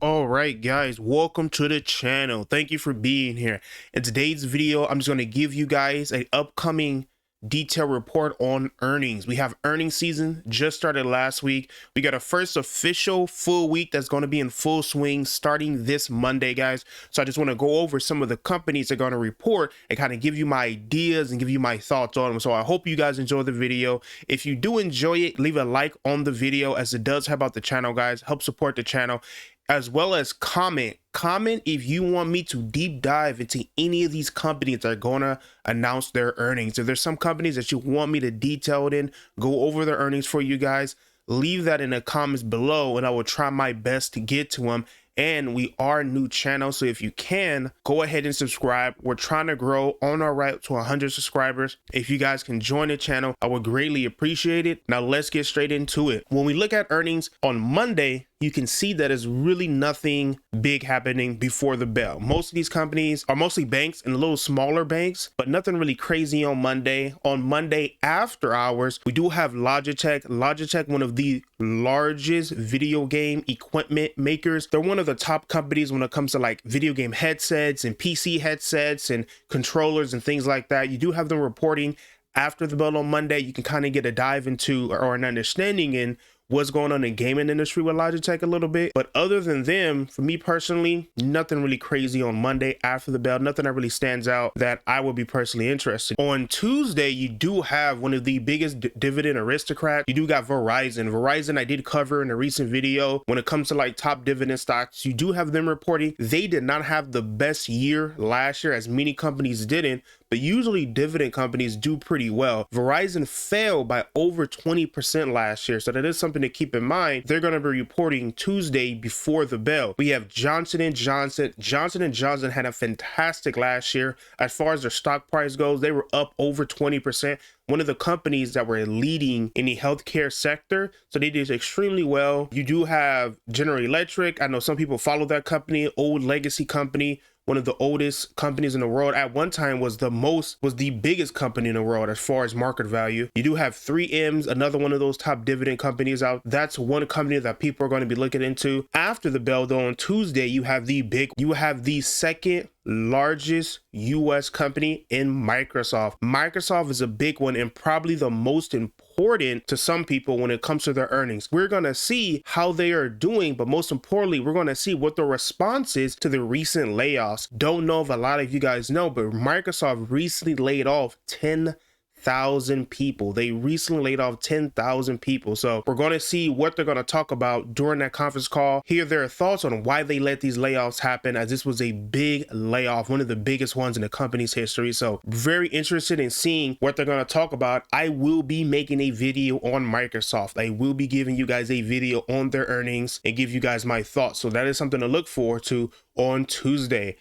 All right, guys, welcome to the channel. Thank you for being here. In today's video, I'm just going to give you guys an upcoming detailed report on earnings. We have earnings season just started last week. We got a first official full week that's going to be in full swing starting this Monday, guys. So I just want to go over some of the companies that are going to report and kind of give you my ideas and give you my thoughts on them. So I hope you guys enjoy the video. If you do enjoy it, leave a like on the video, as it does help out the channel, guys. Help support the channel, as well as comment if you want me to deep dive into any of these companies that are gonna announce their earnings. If there's some companies that you want me to detail it in, go over their earnings for you guys, leave that in the comments below and I will try my best to get to them. And we are a new channel, so if you can, go ahead and subscribe. We're trying to grow on our route to 100 subscribers. If you guys can join the channel, I would greatly appreciate it. Now let's get straight into it. When we look at earnings on Monday, you can see that it's really nothing big happening before the bell. Most of these companies are mostly banks and a little smaller banks, but nothing really crazy on Monday. On Monday after hours, we do have Logitech, one of the largest video game equipment makers. They're one of the top companies when it comes to like video game headsets and PC headsets and controllers and things like that. You do have them reporting after the bell on Monday. You can kind of get a dive into or an understanding in what's going on in gaming industry with Logitech a little bit. But other than them, for me personally, nothing really crazy on Monday after the bell. Nothing that really stands out that I would be personally interested. On Tuesday, you do have one of the biggest dividend aristocrats. You do got Verizon. I did cover in a recent video. When it comes to like top dividend stocks, you do have them reporting. They did not have the best year last year, as many companies didn't, but usually dividend companies do pretty well. Verizon fell by over 20% last year, so that is something to keep in mind. They're going to be reporting Tuesday before the bell. We have Johnson & Johnson. Johnson & Johnson had a fantastic last year. As far as their stock price goes, they were up over 20%. One of the companies that were leading in the healthcare sector, so they did extremely well. You do have General Electric. I know some people follow that company, old legacy company, one of the oldest companies in the world. At one time was the biggest company in the world as far as market value. You do have 3M's, another one of those top dividend companies out. That's one company that people are going to be looking into. After the bell though, on Tuesday, you have the second largest US company in Microsoft. Microsoft is a big one and probably the most important to some people when it comes to their earnings. We're going to see how they are doing, but most importantly, we're going to see what the response is to the recent layoffs. Don't know if a lot of you guys know, but Microsoft recently laid off 10,000 people. They recently laid off 10,000 people. So we're going to see what they're going to talk about during that conference call, hear their thoughts on why they let these layoffs happen, as this was a big layoff, one of the biggest ones in the company's history. So very interested in seeing what they're going to talk about. I will be making a video on Microsoft. I will be giving you guys a video on their earnings and give you guys my thoughts. So that is something to look forward to on Tuesday.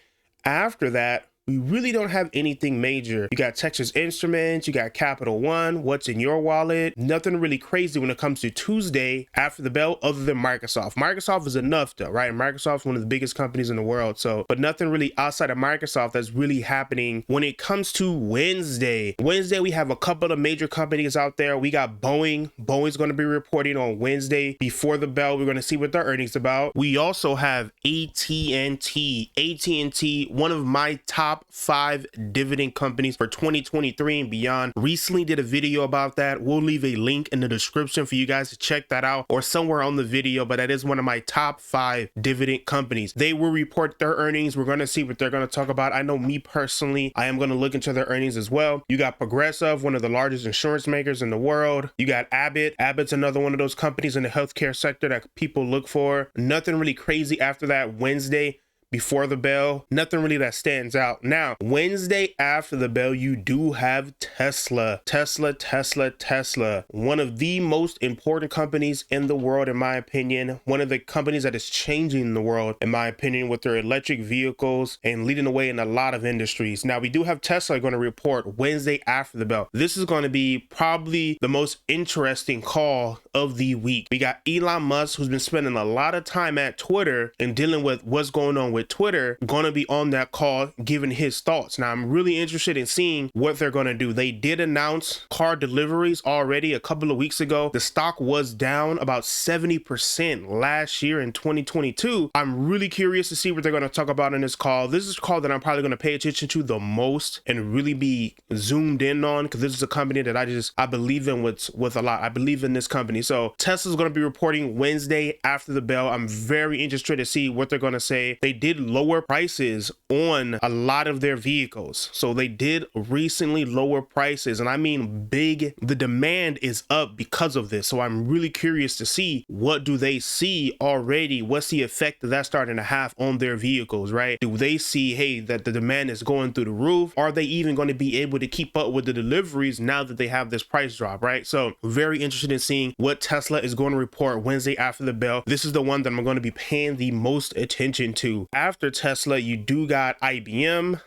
After that, we really don't have anything major. You got Texas Instruments, you got Capital One, what's in your wallet. Nothing really crazy when it comes to Tuesday after the bell other than Microsoft. Microsoft is enough though, right? Microsoft's one of the biggest companies in the world. So, but nothing really outside of Microsoft that's really happening when it comes to Wednesday. Wednesday, we have a couple of major companies out there. We got Boeing. Boeing's going to be reporting on Wednesday before the bell. We're going to see what their earnings about. We also have AT&T. AT&T, one of my top 5 dividend companies for 2023 and beyond. Recently did a video about that. We'll leave a link in the description for you guys to check that out, or somewhere on the video, but that is one of my top 5 dividend companies. They will report their earnings. We're going to see what they're going to talk about. I know me personally, I am going to look into their earnings as well. You got Progressive, one of the largest insurance makers in the world. You got Abbott. Abbott's another one of those companies in the healthcare sector that people look for. Nothing really crazy after that Wednesday before the bell. Nothing really that stands out. Now, Wednesday after the bell, you do have Tesla. Tesla. One of the most important companies in the world, in my opinion. One of the companies that is changing the world, in my opinion, with their electric vehicles and leading the way in a lot of industries. Now, we do have Tesla going to report Wednesday after the bell. This is going to be probably the most interesting call of the week. We got Elon Musk, who's been spending a lot of time at Twitter and dealing with what's going on with with Twitter, gonna be on that call giving his thoughts. Now, I'm really interested in seeing what they're gonna do. They did announce car deliveries already a couple of weeks ago. The stock was down about 70% last year in 2022. I'm really curious to see what they're gonna talk about in this call. This is a call that I'm probably gonna pay attention to the most and really be zoomed in on, because this is a company that I believe in with a lot. I believe in this company. So Tesla's going to be reporting Wednesday after the bell. I'm very interested to see what they're going to say. They did lower prices on a lot of their vehicles. So they did recently lower prices, and I mean big. The demand is up because of this. So I'm really curious to see, what do they see already? What's the effect that that's starting to have on their vehicles, right? Do they see, hey, that the demand is going through the roof? Are they even going to be able to keep up with the deliveries now that they have this price drop, right? So very interested in seeing what Tesla is going to report Wednesday after the bell. This is the one that I'm going to be paying the most attention to. After Tesla, you do got IBM,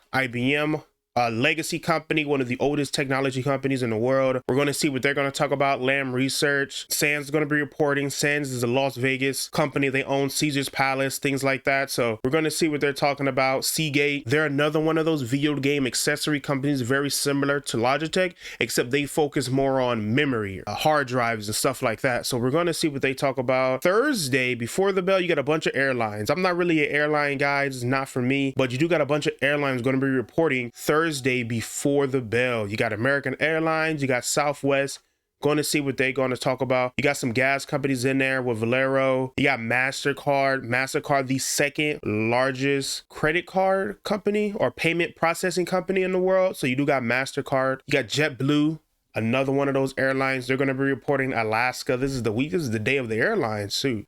a legacy company, one of the oldest technology companies in the world. We're going to see what they're going to talk about. Lam Research. Sands is going to be reporting. Sands is a Las Vegas company. They own Caesar's Palace, things like that. So we're going to see what they're talking about. Seagate, they're another one of those video game accessory companies, very similar to Logitech, except they focus more on memory, hard drives and stuff like that. So we're going to see what they talk about. Thursday, before the bell, you got a bunch of airlines. I'm not really an airline guy. It's not for me, but you do got a bunch of airlines going to be reporting Thursday before the bell. You got American Airlines, you got Southwest. Going to see what they're going to talk about. You got some gas companies in there with Valero. You got MasterCard, the second largest credit card company or payment processing company in the world. So you do got MasterCard. You got JetBlue, another one of those airlines. They're going to be reporting. Alaska. This is the day of the airlines too.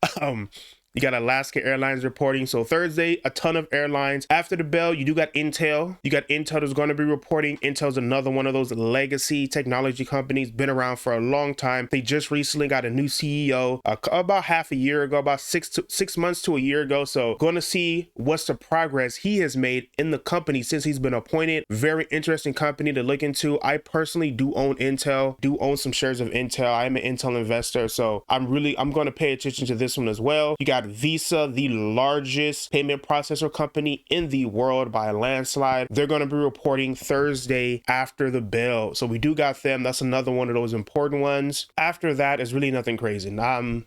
You got Alaska Airlines reporting. So Thursday, a ton of airlines. After the bell, you do got Intel. You got Intel that's going to be reporting. Intel's another one of those legacy technology companies, been around for a long time. They just recently got a new CEO about half a year ago, about 6 months to a year ago. So going to see what's the progress he has made in the company since he's been appointed. Very interesting company to look into. I personally do own Intel, do own some shares of Intel. I'm an Intel investor. So I'm going to pay attention to this one as well. You got Visa, the largest payment processor company in the world by a landslide. They're going to be reporting Thursday after the bell. So we do got them. That's another one of those important ones. After that is really nothing crazy. I don't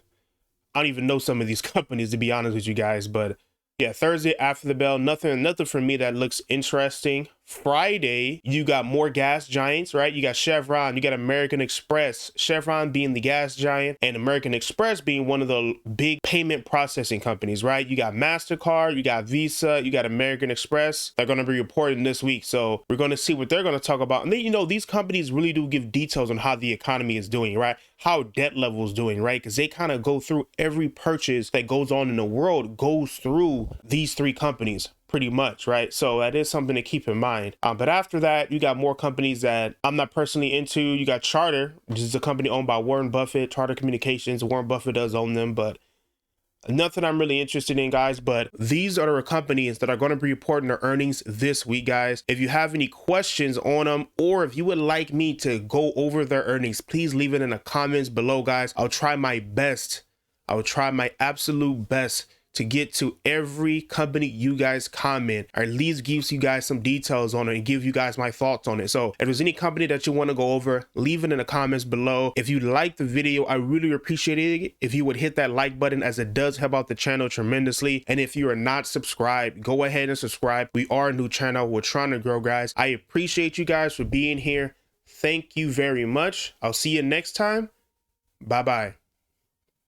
even know some of these companies, to be honest with you guys, but yeah, Thursday after the bell, nothing for me that looks interesting. Friday, you got more gas giants, right? You got Chevron, you got American Express, Chevron being the gas giant and American Express being one of the big payment processing companies, right? You got MasterCard, you got Visa, you got American Express. They're going to be reporting this week. So we're going to see what they're going to talk about. And then, these companies really do give details on how the economy is doing, right? How debt level is doing, right? Because they kind of go through every purchase that goes on in the world goes through these three companies. Pretty much, right? So that is something to keep in mind. But after that, you got more companies that I'm not personally into. You got Charter, which is a company owned by Warren Buffett, Charter Communications. Warren Buffett does own them, but nothing I'm really interested in, guys. But these are the companies that are going to be reporting their earnings this week, guys. If you have any questions on them, or if you would like me to go over their earnings, please leave it in the comments below, guys. I'll try my best. I will try my absolute best to get to every company you guys comment, or at least gives you guys some details on it and give you guys my thoughts on it. So if there's any company that you want to go over, leave it in the comments below. If you like the video, I really appreciate it if you would hit that like button, as it does help out the channel tremendously. And if you are not subscribed, go ahead and subscribe. We are a new channel. We're trying to grow, guys. I appreciate you guys for being here. Thank you very much. I'll see you next time. Bye-bye.